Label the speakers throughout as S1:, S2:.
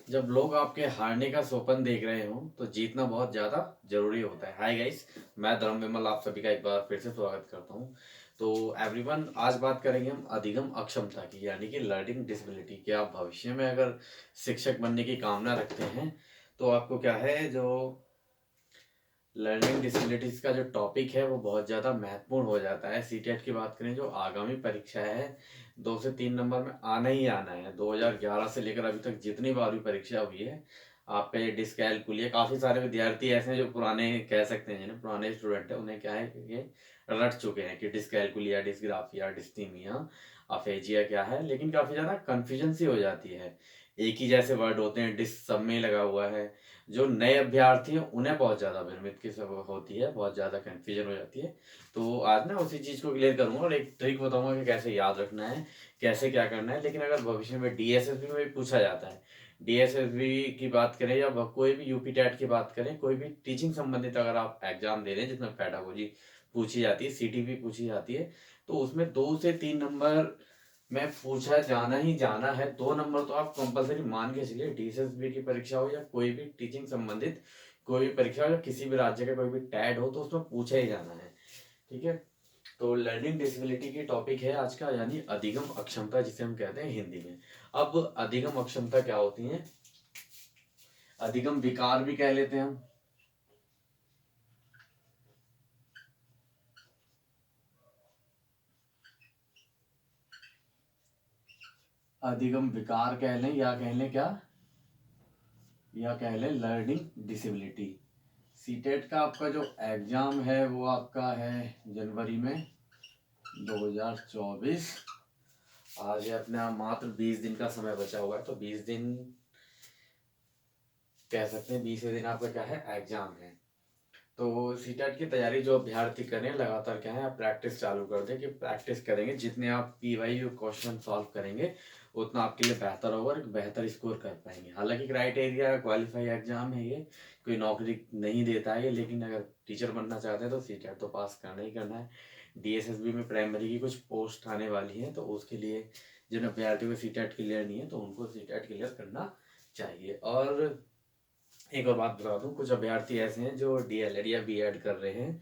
S1: जब लोग आपके हारने का स्वप्न देख रहे हों तो जीतना बहुत ज़्यादा जरूरी होता है। हाय गाइस, मैं धर्म विमल आप सभी का एक बार फिर से स्वागत करता हूं। तो एवरीवन, आज बात करेंगे हम अधिगम अक्षमता की, यानी कि लर्निंग डिसेबिलिटी। कि आप भविष्य में अगर शिक्षक बनने की कामना रखते हैं तो आपको क्या है, जो लर्निंग डिसेबिलिटीज का जो टॉपिक है वो बहुत ज़्यादा महत्वपूर्ण हो जाता है। सीटेट की बात करें, जो आगामी परीक्षा है 2 से 3 नंबर में आना ही आना है। 2011 से लेकर अभी तक जितनी बार भी परीक्षा हुई है, आपका ये डिसकैलकुलिए। काफ़ी सारे विद्यार्थी ऐसे हैं जो पुराने कह सकते हैं, जिन्हें पुराने स्टूडेंट है, उन्हें क्या है कि ये रट चुके हैं कि डिसकैलकुलिया, डिसग्राफिया, डिस्थीमिया, अफेजिया क्या है। लेकिन काफ़ी ज़्यादा कन्फ्यूजन सी हो जाती है, एक ही जैसे वर्ड होते हैं, डिस सब में ही लगा हुआ है। जो नए अभ्यर्थी हैं उन्हें बहुत ज़्यादा भ्रमित की सब होती है, बहुत ज़्यादा कन्फ्यूजन हो जाती है। तो आज ना उसी चीज़ को क्लियर करूंगा और एक ट्रिक बताऊंगा कि कैसे याद रखना है, कैसे क्या करना है। लेकिन अगर भविष्य में डीएसएसबी में भी पूछा जाता है, डीएसएसबी की बात करें या कोई भी यूपी टेट की बात करें, कोई भी टीचिंग संबंधित अगर आप एग्जाम दे रहे हैं जिसमें पेडागोजी पूछी जाती है, सीटीपी पूछी जाती है, तो उसमें 2 से 3 नंबर में पूछा जाना ही जाना है। 2 नंबर तो आप कंपलसरी मान के चलिए। डीएसएसबी की परीक्षा हो या कोई भी टीचिंग संबंधित कोई भी परीक्षा हो या किसी भी राज्य का कोई भी टैड हो, तो उसमें पूछा ही जाना है। ठीक है। तो लर्निंग डिसेबिलिटी की टॉपिक है आज का, यानी अधिगम अक्षमता, जिसे हम कहते हैं हिंदी में। अब अधिगम अक्षमता क्या होती है? अधिगम विकार भी कह लेते हैं हम। अधिगम विकार कह लें या कह लें क्या, या कह लें लर्निंग डिसेबिलिटी। सीटेट का आपका जो एग्जाम है वो आपका है जनवरी में 2024। आज है अपने यहाँ मात्र 20 दिन का समय बचा हुआ है, तो 20 दिन कह सकते हैं, 20वें दिन आपका क्या है, एग्जाम है। तो सीटेट की तैयारी जो अभ्यर्थी करें, लगातार क्या है, आप प्रैक्टिस चालू कर दें। कि प्रैक्टिस करेंगे, जितने आप पीवाईक्यू क्वेश्चन सॉल्व करेंगे उतना आपके लिए बेहतर होगा और एक बेहतर स्कोर कर पाएंगे। हालांकि क्राइटेरिया क्वालिफाई एग्जाम है ये, कोई नौकरी नहीं देता है ये, लेकिन अगर टीचर बनना चाहते हैं तो सीटेट तो पास करना ही करना है। डीएसएसबी में प्राइमरी की कुछ पोस्ट आने वाली है, तो उसके लिए जिन अभ्यर्थियों को सीटेट क्लियर नहीं है तो उनको सीटेट क्लियर करना चाहिए। और एक और बात बता दूं, कुछ अभ्यर्थी ऐसे हैं जो डीएलएड या बीएड कर रहे हैं,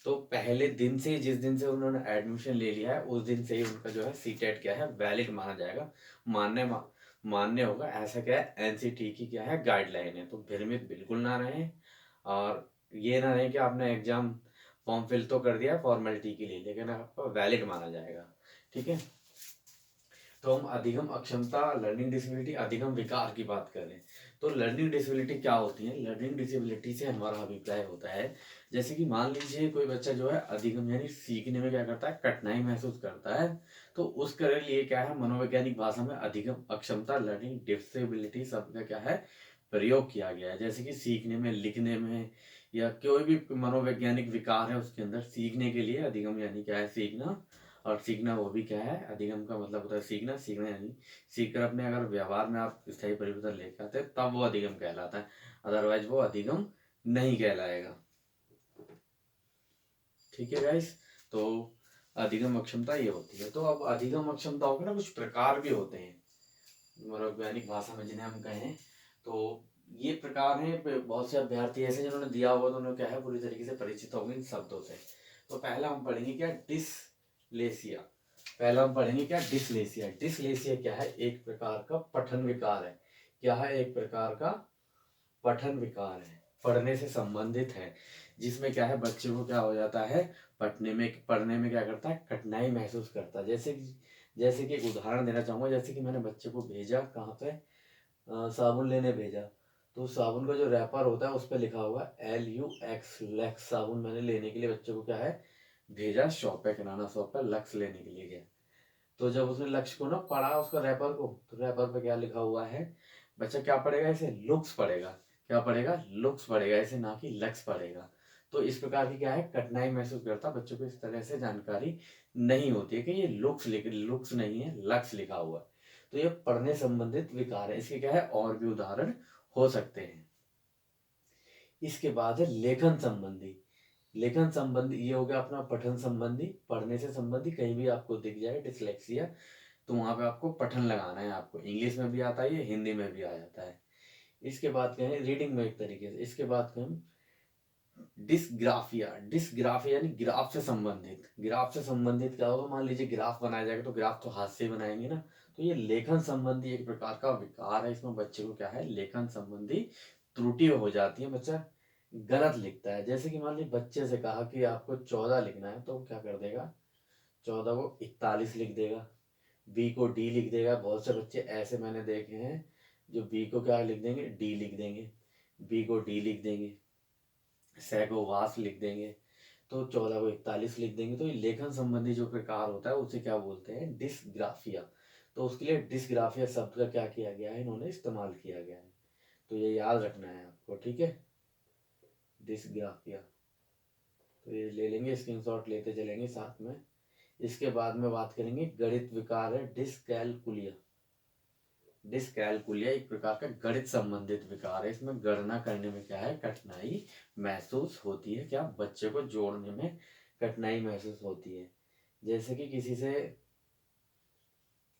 S1: तो पहले दिन से, जिस दिन से उन्होंने एडमिशन ले लिया है उस दिन से ही उनका जो है सीटेट क्या है, वैलिड माना जाएगा। मान्य मान्य होगा। ऐसा क्या है, एनसीटी की क्या है, गाइडलाइन है। तो भ्रमित बिल्कुल ना रहें, और ये ना रहे कि आपने एग्जाम फॉर्म फिल तो कर दिया फॉर्मेलिटी के लिए, लेकिन आपका वैलिड माना जाएगा। ठीक है। तो हम अधिगम अक्षमता, लर्निंग डिसेबिलिटी, अधिगम विकार की बात करें तो लर्निंग डिसेबिलिटी क्या होती है? लर्निंग डिसेबिलिटी से हमारा अभिप्राय होता है, जैसे कि मान लीजिए कोई बच्चा जो है अधिगम यानी सीखने में क्या करता है, कठिनाई महसूस करता है, तो उसके लिए क्या है, मनोवैज्ञानिक भाषा में अधिगम अक्षमता, लर्निंग डिसेबिलिटी शब्द का क्या है, प्रयोग किया गया है। जैसे कि सीखने में, लिखने में, या कोई भी मनोवैज्ञानिक विकार है उसके अंदर, सीखने के लिए अधिगम यानी क्या है, सीखना। और सीखना वो भी क्या है, अधिगम का मतलब होता है सीखना। सीखना यानी सीख कर अपने अगर व्यवहार में आप स्थायी परिवर्तन लेकर आते हैं तब वो अधिगम कहलाता है, अदरवाइज वो अधिगम नहीं कहलाएगा। ठीक है गाइस। तो अधिगम अक्षमता ये होती है। तो अब अधिगम अक्षमताओं के ना कुछ प्रकार भी होते हैं, मनोवैज्ञानिक भाषा में जिन्हें हम कहें। तो ये प्रकार हैं, बहुत से अभ्यर्थी ऐसे जिन्होंने दिया हुआ तो उन्होंने क्या है, पूरी तरीके से परिचित होंगे इन शब्दों से। तो पहला हम पढ़ेंगे क्या, डिसलेसिया। पहला हम पढ़ेंगे क्या, डिसलेसिया। डिसलेसिया क्या है, एक प्रकार का पठन विकार है। क्या है, एक प्रकार का पठन विकार है, पढ़ने से संबंधित है, जिसमें क्या है, बच्चे को क्या हो जाता है, पढ़ने में क्या करता है, कठिनाई महसूस करता है। जैसे कि एक उदाहरण देना चाहूंगा। जैसे कि मैंने बच्चे को भेजा कहाँ पे, साबुन लेने भेजा, तो साबुन का जो रैपर होता है उस पर लिखा हुआ LUX, लैक्स साबुन मैंने लेने के लिए बच्चे को क्या है, भेजा शॉप पे, किराना शॉप पे लक्स लेने के लिए गया। तो जब उसने लक्ष्य को ना पढ़ा, उसका रैपर को, तो रैपर पे क्या लिखा हुआ है, बच्चा क्या पढ़ेगा, इसे लुक्स पढ़ेगा। क्या पढ़ेगा, लुक्स पढ़ेगा इसे, ना कि लक्स पढ़ेगा। तो इस प्रकार की क्या है, कठिनाई महसूस करता बच्चों को, इस तरह से जानकारी नहीं होती है कि ये लुक्स नहीं है, लक्स लिखा हुआ है। तो ये पढ़ने संबंधित विकार है। इसके क्या है, और भी उदाहरण हो सकते हैं। इसके बाद है लेखन संबंधी। लेखन संबंधी ये हो गया अपना पठन संबंधी, पढ़ने से संबंधी। कहीं भी आपको दिख जाए डिसलेक्सिया, तो वहां पे आपको पठन लगाना है। आपको इंग्लिश में भी आता है ये, हिंदी में भी आ जाता है। इसके बाद क्या है रीडिंग में एक तरीके से। इसके बाद क्या हम डिस्ग्राफिया। डिस्ग्राफिया यानी ग्राफ से संबंधित। ग्राफ से संबंधित क्या होगा, मान लीजिए ग्राफ बनाया जाएगा तो ग्राफ तो हाथ से ही बनाएंगे ना, तो ये लेखन संबंधी एक प्रकार का विकार है। इसमें बच्चे को क्या है लेखन संबंधी त्रुटि हो जाती है, बच्चा गलत लिखता है। जैसे कि मान लीजिए बच्चे से कहा कि आपको 14 लिखना है तो वो क्या कर देगा, 14 को 41 लिख देगा, बी को डी लिख देगा। बहुत से बच्चे ऐसे मैंने देखे हैं जो बी को क्या लिख देंगे, डी लिख देंगे, बी को डी लिख देंगे, सै को वास लिख देंगे, तो 14 को 41 लिख देंगे। तो ये लेखन संबंधी जो प्रकार होता है उसे क्या बोलते हैं, डिस्ग्राफिया। तो उसके लिए डिस्ग्राफिया शब्द का क्या किया गया है, इन्होंने इस्तेमाल किया गया है। तो ये याद रखना है आपको, ठीक है, डिस्ग्राफिया। तो ये ले लेंगे, स्क्रीनशॉट लेते चलेंगे साथ में। इसके बाद में बात करेंगे गणित विकार है डिस्कैलकुलिया। डिस्कैलकुलिया एक प्रकार का गणित संबंधित विकार है। इसमें गणना करने में क्या है कठिनाई महसूस होती है, क्या बच्चे को जोड़ने में कठिनाई महसूस होती है। जैसे कि किसी से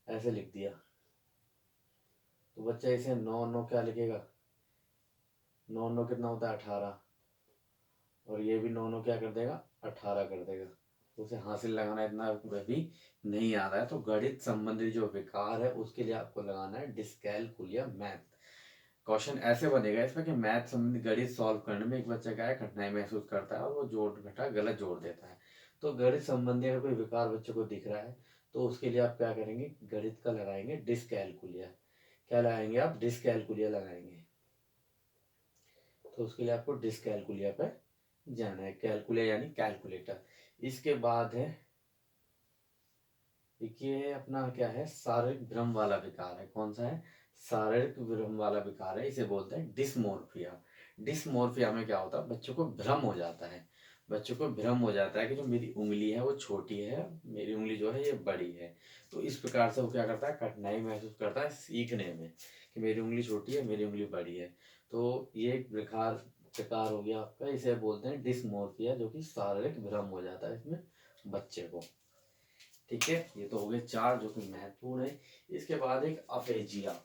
S1: ऐसे लिख दिया तो बच्चा इसे 9 9 क्या लिखेगा, 9 9 कितना होता है 18, और ये भी 9 9 क्या कर देगा 18 कर देगा। तो उसे हासिल लगाना इतना भी नहीं आ रहा है। तो गणित संबंधी जो विकार है उसके लिए आपको लगाना है डिस्कैलकुलिया मैथ। क्वेश्चन ऐसे बनेगा इसमें कि मैथ संबंधी गणित सॉल्व करने में एक बच्चा क्या है कठिनाई महसूस करता है और वो जोड़ घटा गलत जोड़ देता है। तो गणित संबंधी अगर कोई विकार बच्चे को दिख रहा है तो उसके लिए आप क्या करेंगे, गणित का लगाएंगे डिस्कैलकुलिया। क्या लगाएंगे आप, डिस्कैलकुलिया लगाएंगे। तो उसके लिए आपको डिस्कैलकुलिया पे जाना है, कैलकुलिया यानी कैलकुलेटर। इसके बाद है देखिए अपना क्या है शारीरिक भ्रम वाला विकार है। कौन सा है, शारीरिक भ्रम वाला विकार है, इसे बोलते हैं डिस्मोर्फिया। डिस्मोर्फिया में क्या होता है बच्चों को भ्रम हो जाता है। बच्चों को भ्रम हो जाता है कि जो मेरी उंगली है वो छोटी है, मेरी उंगली जो है ये बड़ी है। तो इस प्रकार से वो क्या करता है कठिनाई महसूस करता है सीखने में कि मेरी उंगली छोटी है, मेरी उंगली बड़ी है। तो ये एक प्रकार हो गया आपका, इसे बोलते हैं डिस्मोर्फिया, जो कि शारीरिक भ्रम हो जाता है इसमें बच्चे को। ठीक है, ये तो हो गए 4 जो कि महत्वपूर्ण है। इसके बाद एक अफेजिया।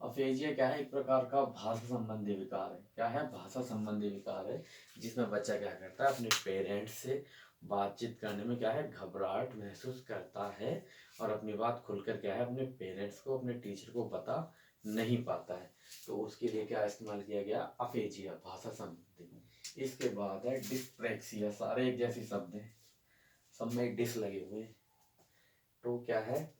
S1: अफेजिया क्या है, एक प्रकार का भाषा संबंधी विकार है। क्या है, भाषा संबंधी विकार है, जिसमें बच्चा क्या करता है अपने पेरेंट्स से बातचीत करने में क्या है घबराहट महसूस करता है और अपनी बात खुलकर क्या है अपने पेरेंट्स को, अपने टीचर को बता नहीं पाता है। तो उसके लिए क्या इस्तेमाल किया गया, अफेजिया, भाषा संबंधी। इसके बाद है डिस्प्रेक्सिया। सारे एक जैसे शब्द हैं, सब में एक डिस लगे हुए हैं। तो क्या है,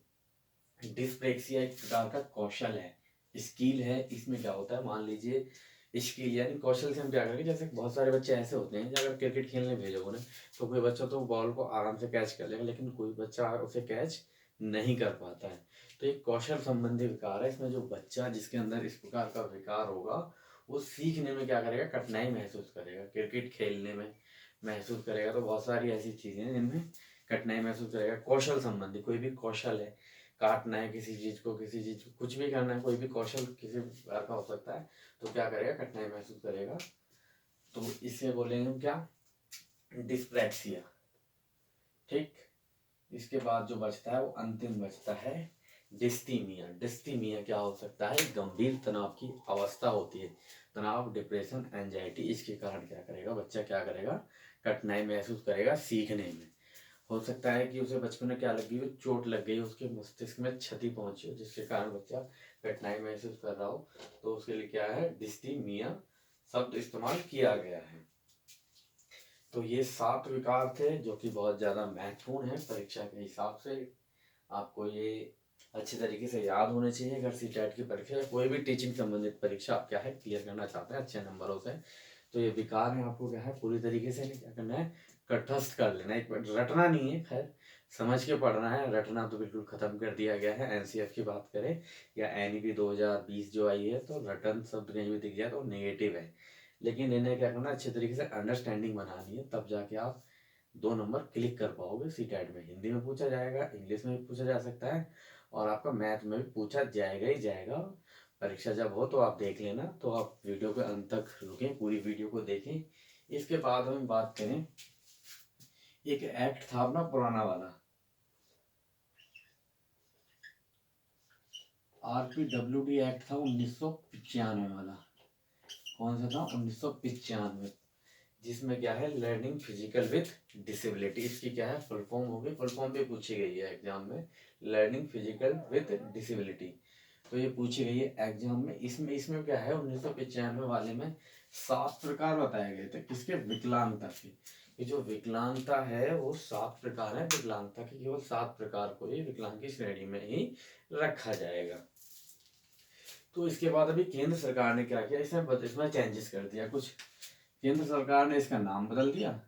S1: डिस्प्रेक्सिया एक प्रकार का कौशल है, स्किल है। इसमें क्या होता है, मान लीजिए स्किल यानी कौशल से हम क्या करेंगे, जैसे बहुत सारे बच्चे ऐसे होते हैं जो अगर क्रिकेट खेलने भेजोगे ना तो कोई बच्चा तो बॉल को आराम से कैच कर लेगा, लेकिन कोई बच्चा उसे कैच नहीं कर पाता है। तो एक कौशल संबंधी विकार है। इसमें जो बच्चा जिसके अंदर इस प्रकार का विकार होगा वो सीखने में क्या करेगा, कठिनाई महसूस करेगा, क्रिकेट खेलने में महसूस करेगा। तो बहुत सारी ऐसी चीजें हैं जिनमें कठिनाई महसूस करेगा। कौशल संबंधी कोई भी कौशल है, काटना है किसी चीज को, किसी चीज को कुछ भी करना है, कोई भी कौशल किसी प्रकार का हो सकता है, तो क्या करेगा कठिनाई महसूस करेगा। तो इसे बोलेंगे हम क्या, डिस्प्रैक्सिया। ठीक, इसके बाद जो बचता है वो अंतिम बचता है डिस्थीमिया। डिस्थीमिया क्या हो सकता है, गंभीर तनाव की अवस्था होती है, तनाव, डिप्रेशन, एंजाइटी। इसके कारण क्या करेगा बच्चा, क्या करेगा कठिनाई महसूस करेगा सीखने में। हो सकता है कि उसे बचपन में क्या लगी हो, चोट लग गई, उसके मस्तिष्क में क्षति पहुंची हो जिसके कारण बच्चा कठिनाई महसूस कर रहा हो। तो उसके लिए क्या है, डिस्थीमिया शब्द इस्तेमाल किया गया है। तो ये 7 विकार थे जो कि बहुत ज़्यादा महत्वपूर्ण है परीक्षा के हिसाब से। आपको ये अच्छी तरीके से याद होने चाहिए अगर सीटेट की परीक्षा या कोई भी टीचिंग संबंधित परीक्षा आप क्या है क्लियर करना चाहते हैं अच्छे नंबरों से। तो ये विकार है, आपको क्या है पूरी तरीके से क्या करना है, कंठस्थ कर लेना है। एक बार रटना नहीं है, खैर समझ के पढ़ना है, रटना तो बिल्कुल खत्म कर दिया गया है। एनसीएफ की बात करें या एनईपी 2020 जो आई है, तो रटन शब्द कहीं भी दिख जाए तो नेगेटिव है। लेकिन इन्हें क्या करना, अच्छे तरीके से अंडरस्टैंडिंग बनानी है, तब जाके आप 2 नंबर क्लिक कर पाओगे सीटेट में। हिंदी में पूछा जाएगा, इंग्लिश में भी पूछा जा सकता है और आपका मैथ में भी पूछा जाएगा ही जाएगा। परीक्षा जब हो तो आप देख लेना। तो आप वीडियो के अंत तक रुकें, पूरी वीडियो को देखें। इसके बाद हम बात करें, एक एक्ट था अपना पुराना वाला, RPWD एक्ट था 1995 वाला। कौन सा था? 1995, जिसमें क्या है, लर्निंग फिजिकल विथ डिसेबिलिटी। इसकी क्या है फुल फॉर्म होगी, फुल फॉर्म भी पूछी गई है एग्जाम में, लर्निंग फिजिकल विथ डिसेबिलिटी। तो ये पूछी गई है एग्जाम में। इसमें इसमें क्या है, 1995 वाले में 7 प्रकार बताए गए थे किसके, विकलांगता के। ये जो विकलांगता है वो 7 प्रकार है, विकलांगता के केवल 7 प्रकार को ही विकलांग की श्रेणी में ही रखा जाएगा। तो इसके बाद अभी केंद्र सरकार ने क्या किया, इसमें चेंजेस कर दिया कुछ। केंद्र सरकार ने इसका नाम बदल दिया।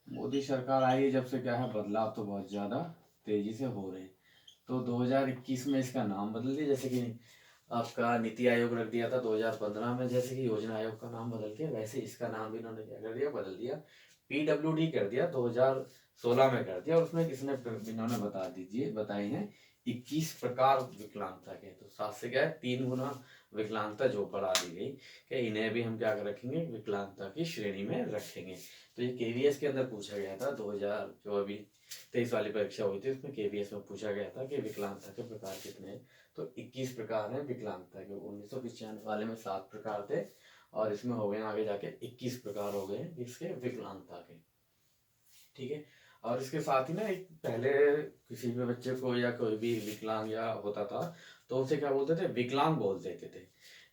S1: मोदी सरकार आई है जब से क्या है, बदलाव तो बहुत ज्यादा तेजी से हो रहे हैं। तो 2021 में इसका नाम बदल दिया, जैसे कि आपका नीति आयोग रख दिया था 2015 में, जैसे कि योजना आयोग का नाम बदल दिया, वैसे इसका नाम भी इन्होंने क्या कर दिया, बदल दिया। PWD कर दिया 2016 में कर दिया। और उसमें किसने, इन्होंने बताए हैं 21 प्रकार विकलांगता के। तो 7 से क्या है, 3 गुना विकलांगता जो बढ़ा दी गई कि इन्हें भी हम क्या रखेंगे, विकलांगता की श्रेणी में रखेंगे। तो ये KVS के अंदर पूछा गया था, 2000 जो अभी 23 वाली परीक्षा हुई थी उसमें KVS में पूछा गया था कि विकलांगता के प्रकार कितने हैं। तो 21 प्रकार हैं विकलांगता के। 1995 वाले में 7 प्रकार थे और इसमें हो गए आगे जाके 21 प्रकार हो गए इसके विकलांगता के। ठीक है। और इसके साथ ही ना, एक पहले किसी भी बच्चे को या कोई भी विकलांग या होता था तो उसे क्या बोलते थे, विकलांग बोल देते थे।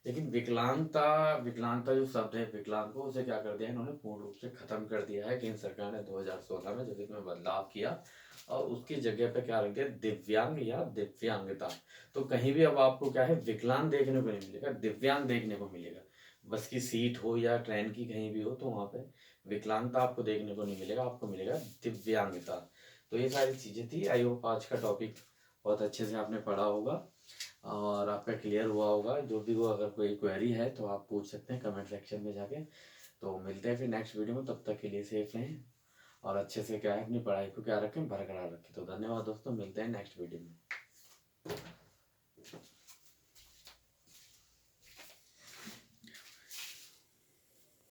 S1: लेकिन विकलांगता विकलांगता जो शब्द है विकलांग को, उसे क्या कर दिया इन्होंने, पूर्ण रूप से खत्म कर दिया है केंद्र सरकार ने 2016 में, जब इसमें बदलाव किया। और उसकी जगह पे क्या रख दिया, दिव्यांग या दिव्यांगता। तो कहीं भी अब आपको क्या है, विकलांग देखने को नहीं मिलेगा, दिव्यांग देखने को मिलेगा। बस की सीट हो या ट्रेन की कहीं भी हो तो वहाँ पे विकलांगता आपको देखने को नहीं मिलेगा, आपको मिलेगा दिव्यांगता। तो ये सारी चीजें थी। आई होप आज का टॉपिक बहुत अच्छे से आपने पढ़ा होगा और आपका क्लियर हुआ होगा। जो भी हो, अगर कोई क्वेरी है तो आप पूछ सकते हैं कमेंट सेक्शन में जाके। तो मिलते हैं फिर नेक्स्ट वीडियो में, तब तक के लिए सेफ रहें और अच्छे से क्या है, अपनी पढ़ाई को क्या रखें, बरकरार रखें। तो धन्यवाद दोस्तों, मिलते हैं नेक्स्ट वीडियो में।